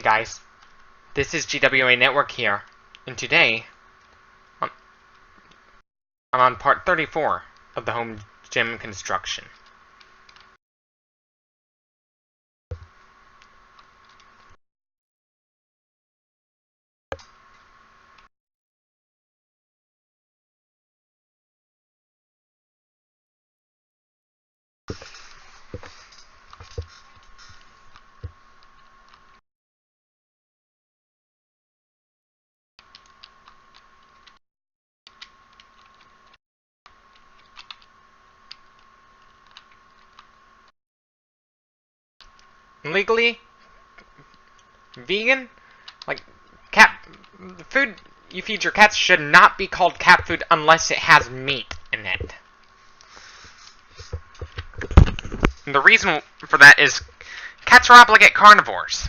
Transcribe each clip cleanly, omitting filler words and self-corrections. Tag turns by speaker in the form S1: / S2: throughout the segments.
S1: Hey guys, this is GWA Network here, and today I'm on part 34 of the home gym construction. Legally, vegan, like the food you feed your cats should not be called cat food unless it has meat in it. And the reason for that is cats are obligate carnivores.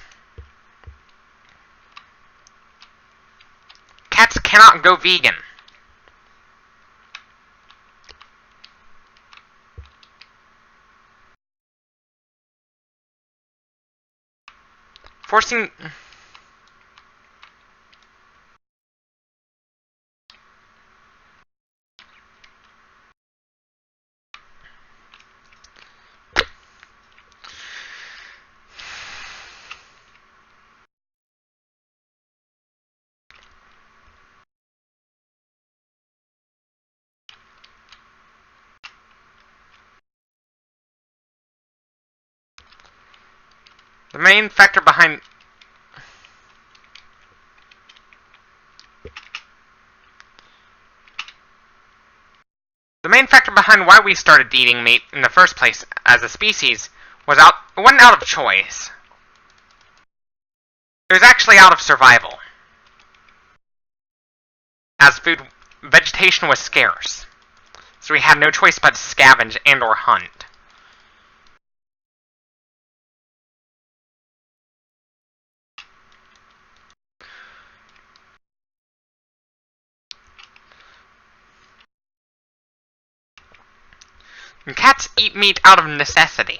S1: Cats cannot go vegan. Forcing the main factor behind why we started eating meat in the first place as a species wasn't out of choice. It was actually out of survival. As vegetation was scarce, so we had no choice but to scavenge and or hunt. And cats eat meat out of necessity.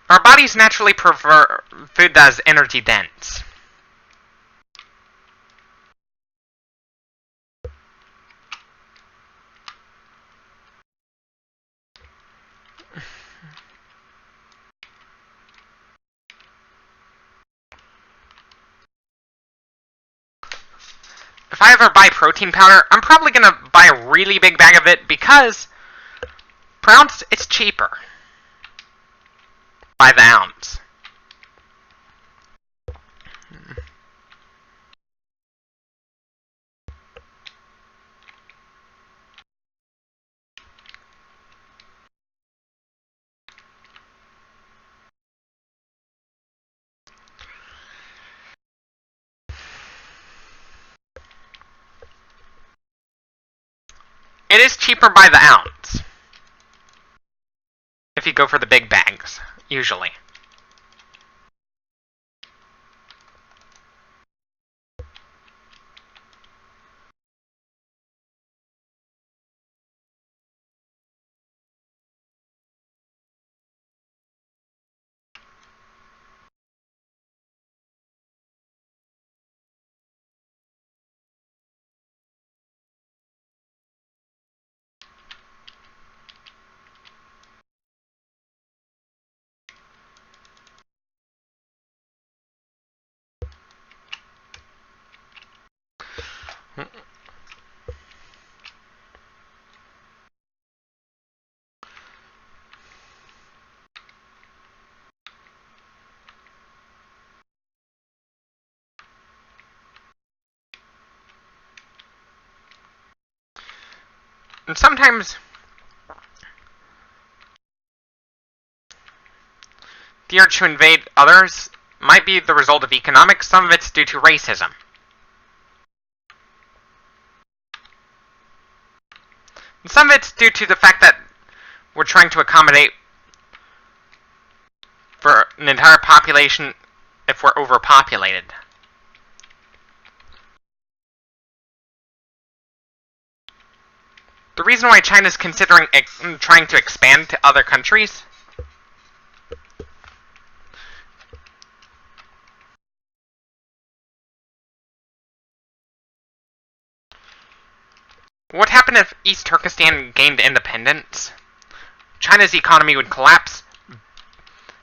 S1: Our bodies naturally prefer food that is energy dense. If I ever buy protein powder, I'm probably going to buy a really big bag of it because, per ounce, it's cheaper. By the ounce. It is cheaper by the ounce. If you go for the big bags, usually. And sometimes the urge to invade others might be the result of economics, some of it's due to racism. And some of it's due to the fact that we're trying to accommodate for an entire population if we're overpopulated. The reason why China is considering trying to expand to other countries what happened if East Turkestan gained independence? China's economy would collapse.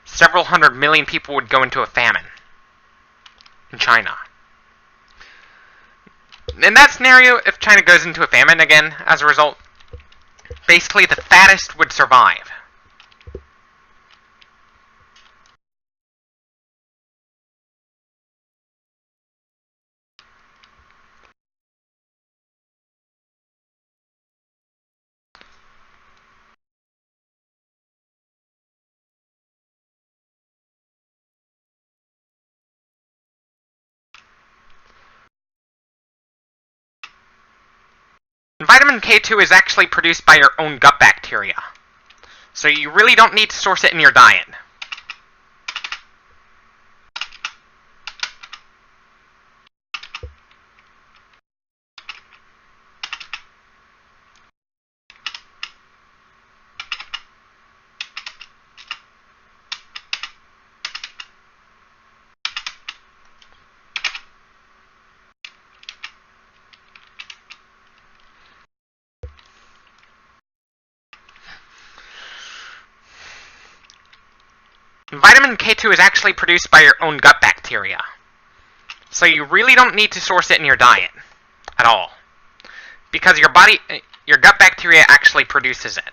S1: Several hundred million people would go into a famine in China. In that scenario, if China goes into a famine again as a result, basically the fattest would survive. Vitamin K2 is actually produced by your own gut bacteria, so you really don't need to source it in your diet. Vitamin K2 is actually produced by your own gut bacteria, so you really don't need to source it in your diet at all, because your gut bacteria actually produces it.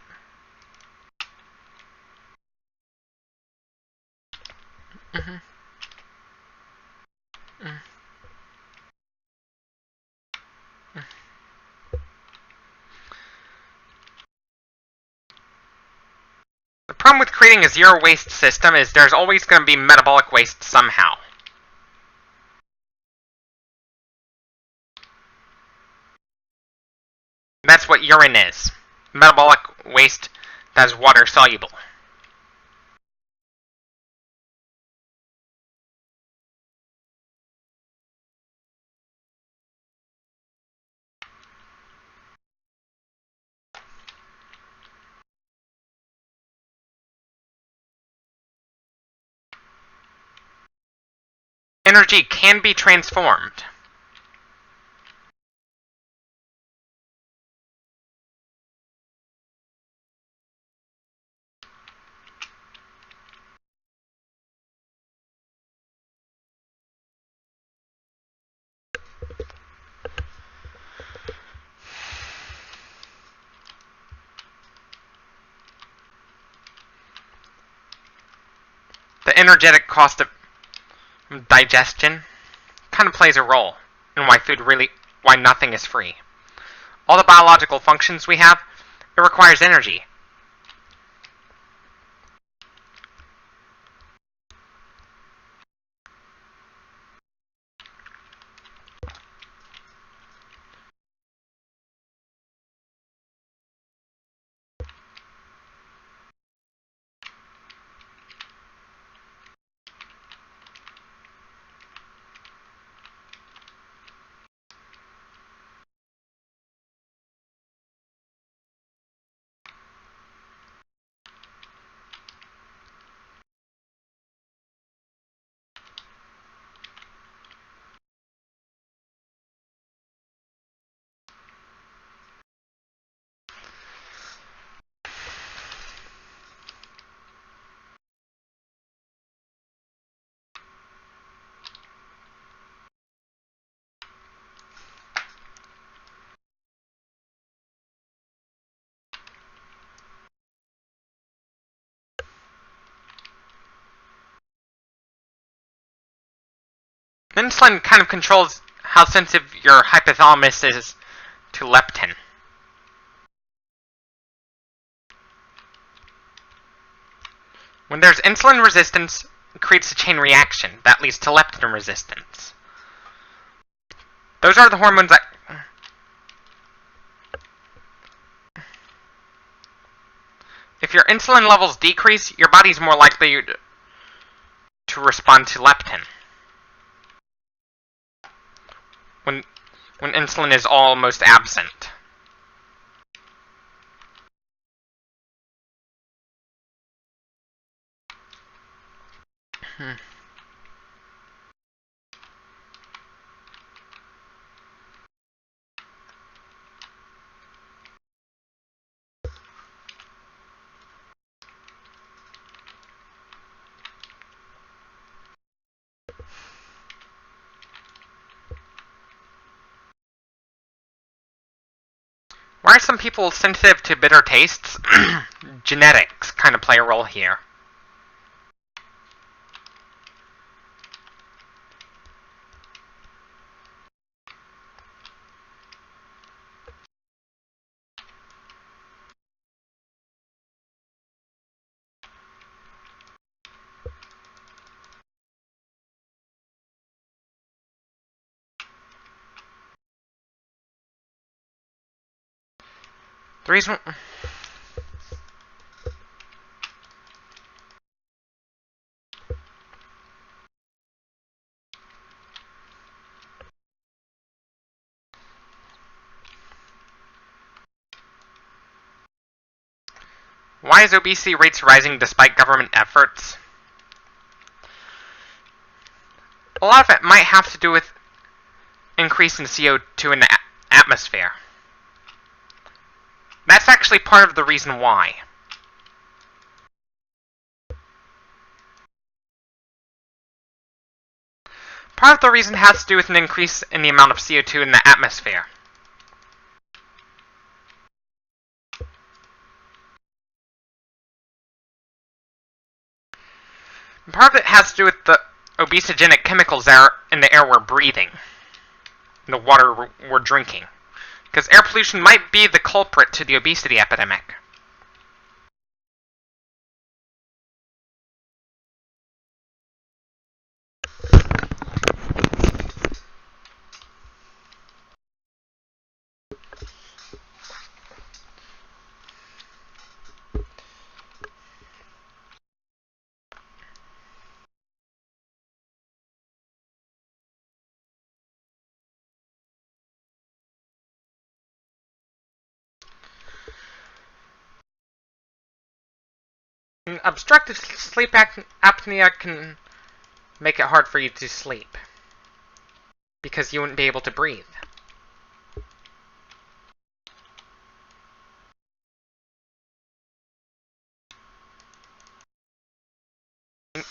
S1: The problem with creating a zero-waste system is there's always going to be metabolic waste somehow. That's what urine is. Metabolic waste that is water-soluble. Energy can be transformed. The energetic cost of digestion kind of plays a role in why nothing is free. All the biological functions we have, it requires energy. Insulin kind of controls how sensitive your hypothalamus is to leptin. When there's insulin resistance, it creates a chain reaction that leads to leptin resistance. Those are the hormones that... If your insulin levels decrease, your body's more likely to respond to leptin. When insulin is almost absent. Why are some people sensitive to bitter tastes? Genetics kind of play a role here. The reason... Why is obesity rates rising despite government efforts? A lot of it might have to do with increase in CO2 in the atmosphere. That's actually part of the reason why. Part of the reason has to do with an increase in the amount of CO2 in the atmosphere. And part of it has to do with the obesogenic chemicals that are in the air we're breathing, the water we're drinking. Because air pollution might be the culprit to the obesity epidemic. Obstructive sleep apnea can make it hard for you to sleep, because you wouldn't be able to breathe.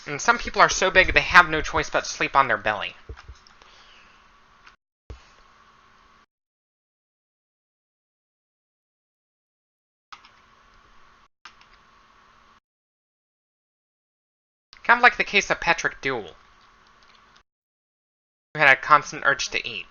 S1: And some people are so big they have no choice but to sleep on their belly. Kind of like the case of Patrick Duell, who had a constant urge to eat.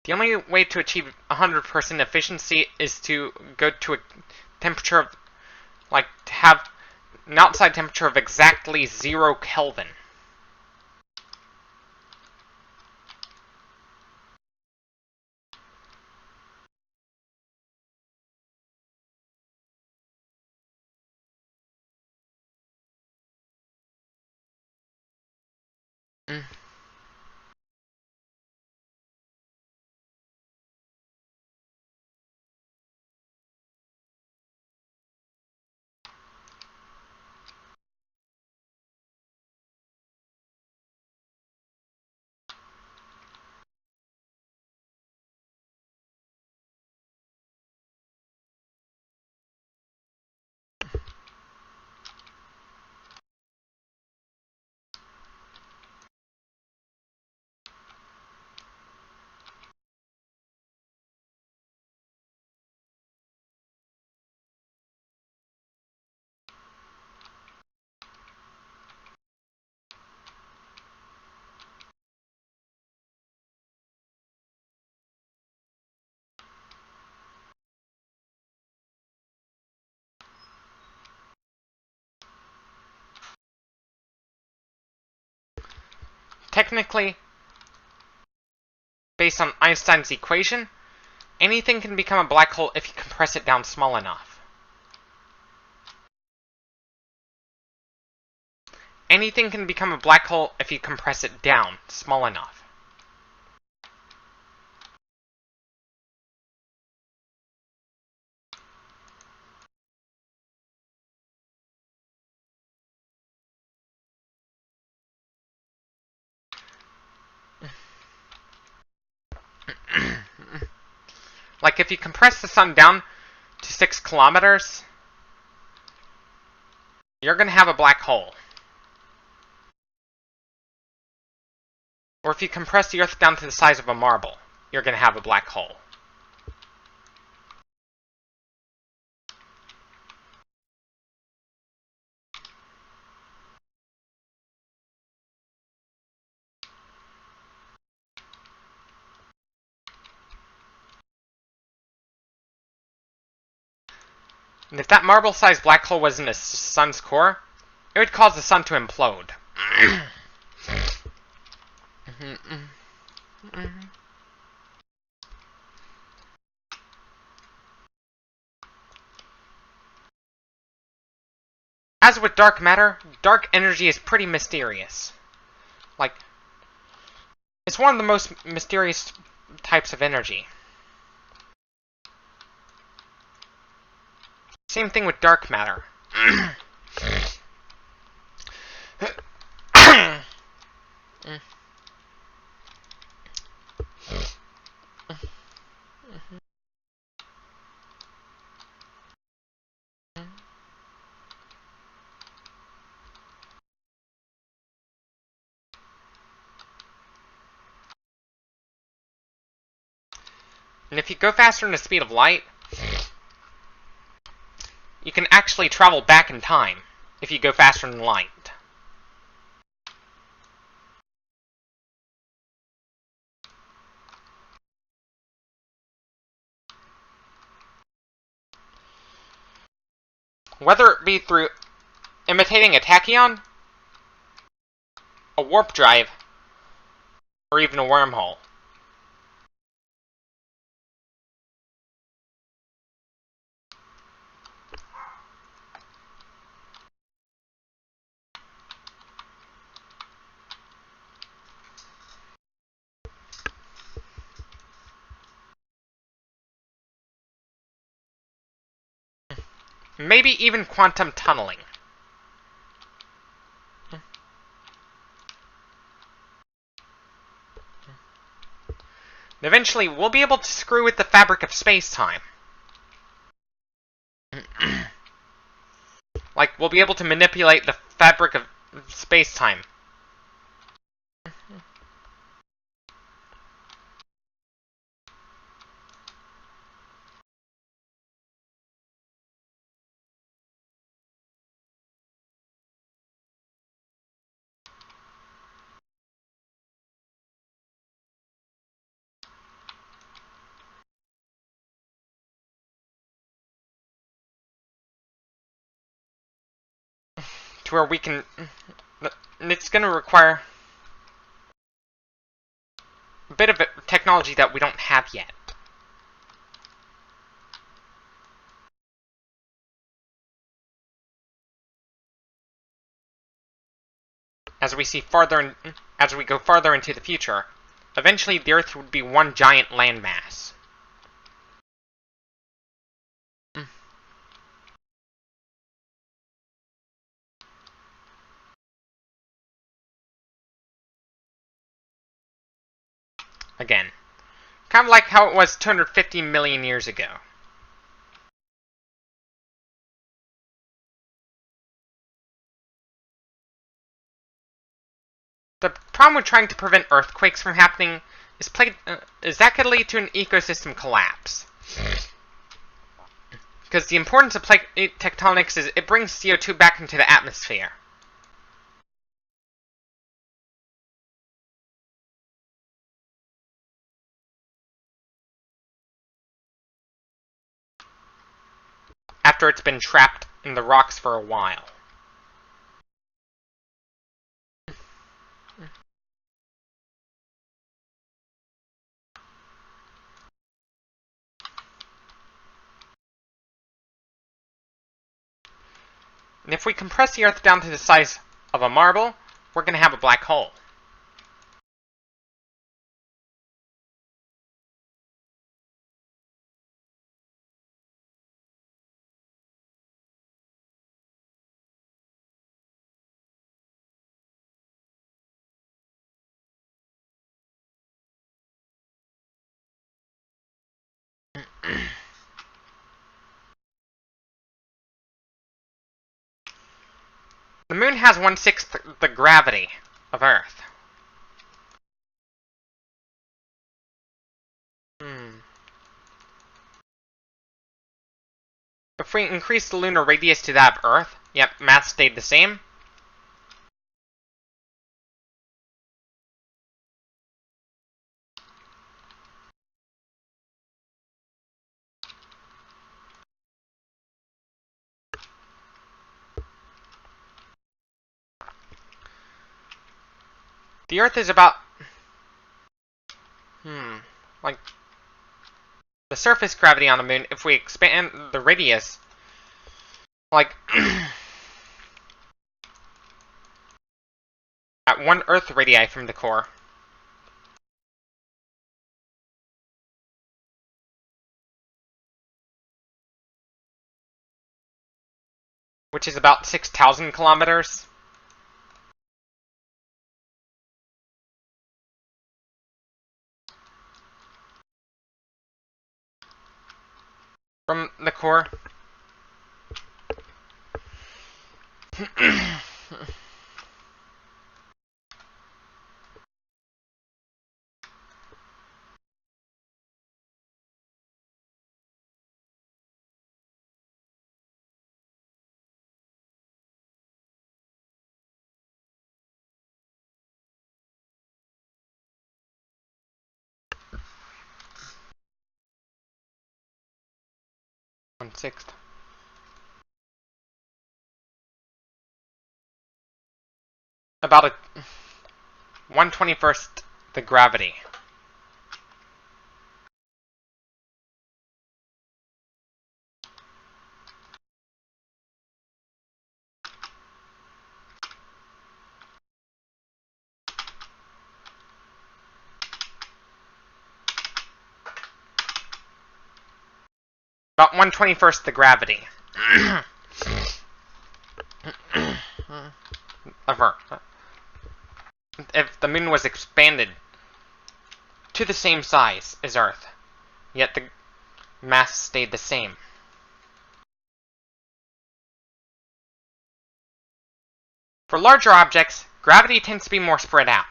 S1: The only way to achieve 100% efficiency is to go to a temperature of, like, to have an outside temperature of exactly 0 Kelvin. Technically, based on Einstein's equation, anything can become a black hole if you compress it down small enough. Anything can become a black hole if you compress it down small enough. Like, if you compress the sun down to 6 kilometers, you're going to have a black hole. Or if you compress the Earth down to the size of a marble, you're going to have a black hole. And if that marble-sized black hole was in the sun's core, it would cause the sun to implode. As with dark matter, dark energy is pretty mysterious. Like, it's one of the most mysterious types of energy. Same thing with dark matter. And if you go faster than the speed of light, you can actually travel back in time if you go faster than light. Whether it be through imitating a tachyon, a warp drive, or even a wormhole. Maybe even quantum tunneling. Eventually, we'll be able to screw with the fabric of space-time. Like, we'll be able to manipulate the fabric of space-time. To where we can... It's going to require a bit of technology that we don't have yet. As we go farther into the future, eventually the Earth would be one giant landmass. Again, kind of like how it was 250 million years ago. The problem with trying to prevent earthquakes from happening is that could lead to an ecosystem collapse. Because the importance of plate tectonics is it brings CO2 back into the atmosphere. After it's been trapped in the rocks for a while. And if we compress the Earth down to the size of a marble, we're going to have a black hole. The moon has 1/6 the gravity of Earth. If we increase the lunar radius to that of Earth, yep, mass stayed the same. The Earth is about... like... the surface gravity on the moon, if we expand the radius... like... at 1 Earth radii from the core. Which is about 6,000 kilometers. From the core. One-sixth. About a 1/21st the gravity. About 1/21st the gravity. of Earth. If the moon was expanded to the same size as Earth, yet the mass stayed the same. For larger objects, gravity tends to be more spread out.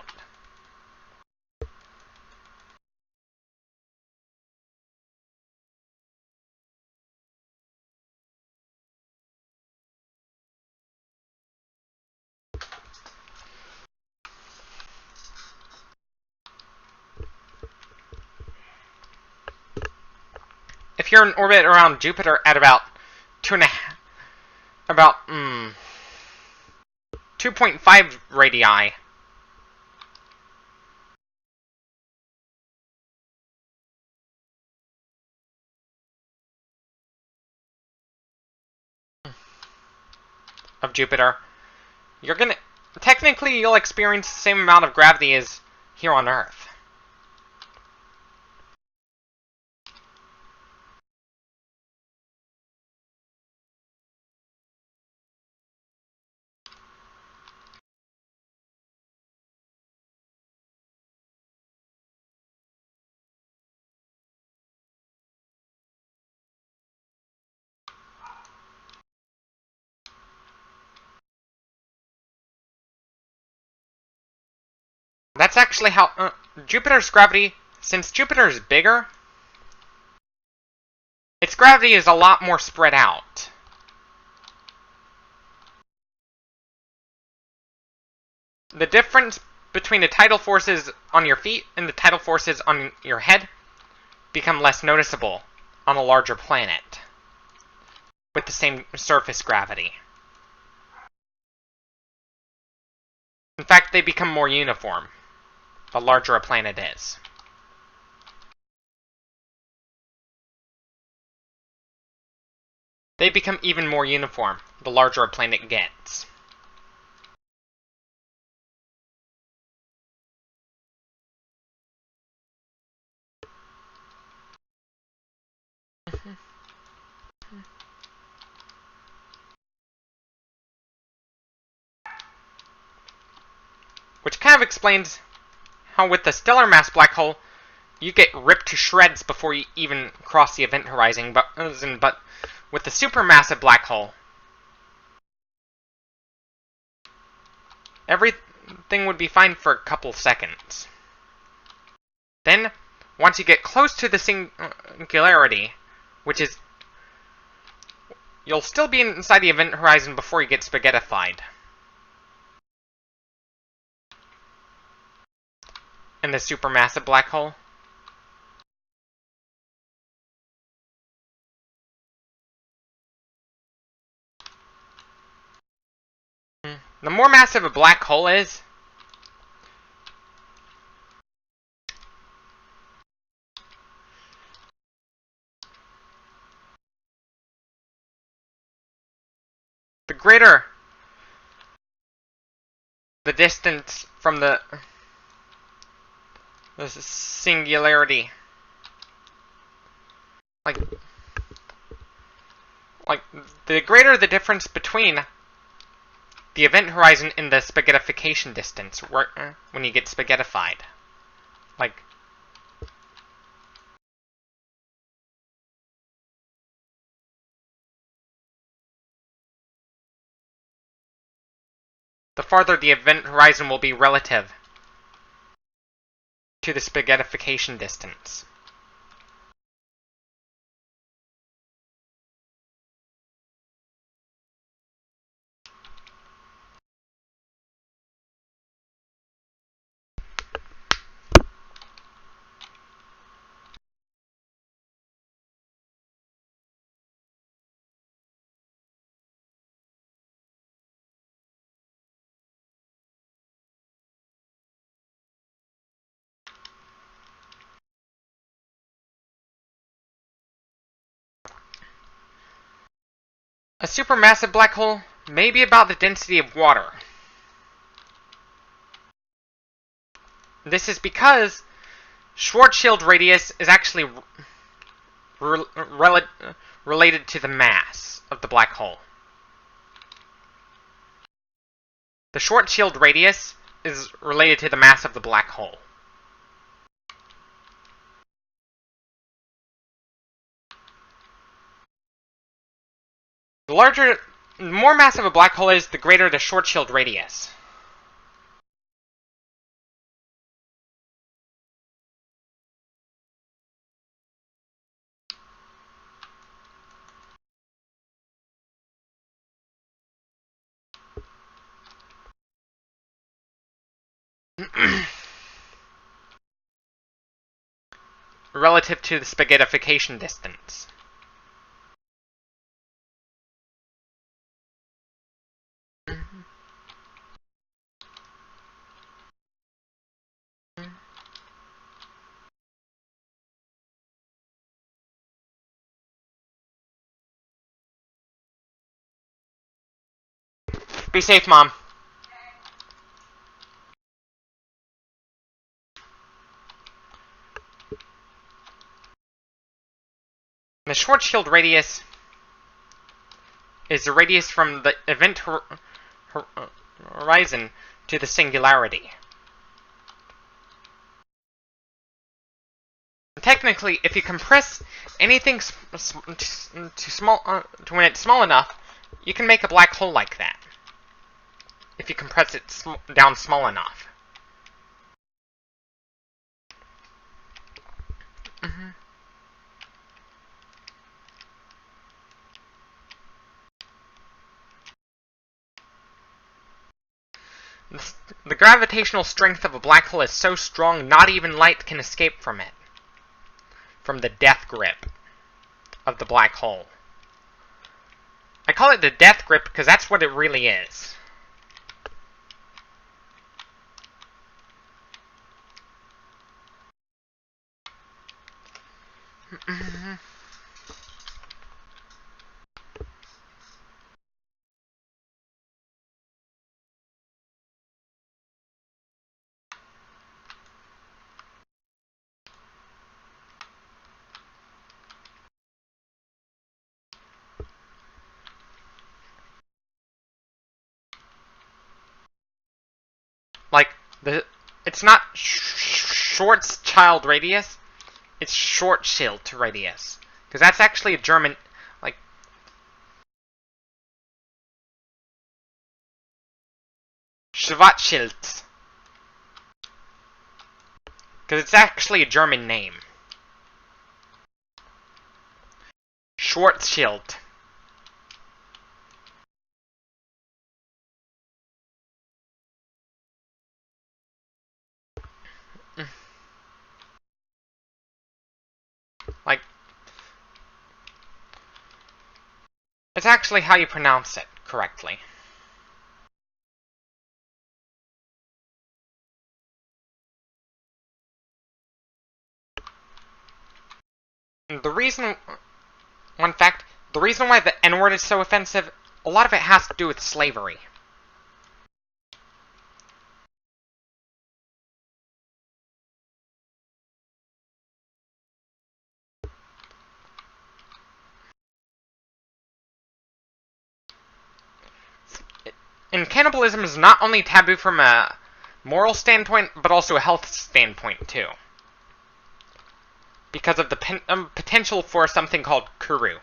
S1: If you're in orbit around Jupiter at about 2.5 radii, of Jupiter, technically you'll experience the same amount of gravity as here on Earth. That's actually how Jupiter's gravity, since Jupiter is bigger, its gravity is a lot more spread out. The difference between the tidal forces on your feet and the tidal forces on your head become less noticeable on a larger planet with the same surface gravity. In fact, they become more uniform the larger a planet is. They become even more uniform the larger a planet gets. Which kind of explains how with the stellar mass black hole, you get ripped to shreds before you even cross the event horizon. But with the supermassive black hole, everything would be fine for a couple seconds. Then, once you get close to the singularity, which is... you'll still be inside the event horizon before you get spaghettified. In the supermassive black hole. The more massive a black hole is, the greater the distance from the singularity. Like the greater the difference between the event horizon and the spaghettification distance when you get spaghettified. Like, the farther the event horizon will be relative to the spaghettification distance. A supermassive black hole may be about the density of water. This is because Schwarzschild radius is actually related to the mass of the black hole. The Schwarzschild radius is related to the mass of the black hole. The more massive a black hole is, the greater the Schwarzschild radius. Relative to the spaghettification distance. Be safe, Mom. The Schwarzschild radius is the radius from the event horizon to the singularity. Technically, if you compress anything to when it's small enough, you can make a black hole like that. If you compress it down small enough. The gravitational strength of a black hole is so strong, not even light can escape from it. From the death grip of the black hole. I call it the death grip because that's what it really is. Like, it's not Schwarzschild radius, it's Schwarzschild radius. Because that's actually a German, like, Schwarzschild. Because it's actually a German name. Schwarzschild. Like, it's actually how you pronounce it correctly. The reason why the N-word is so offensive, a lot of it has to do with slavery. And cannibalism is not only taboo from a moral standpoint, but also a health standpoint, too. Because of the potential for something called kuru.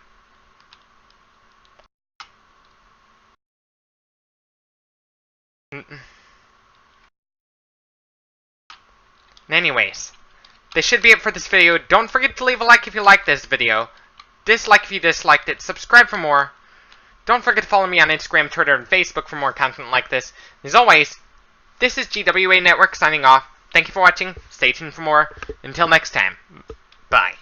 S1: Anyways, this should be it for this video. Don't forget to leave a like if you liked this video. Dislike if you disliked it. Subscribe for more. Don't forget to follow me on Instagram, Twitter, and Facebook for more content like this. As always, this is GWA Network signing off. Thank you for watching. Stay tuned for more. Until next time, bye.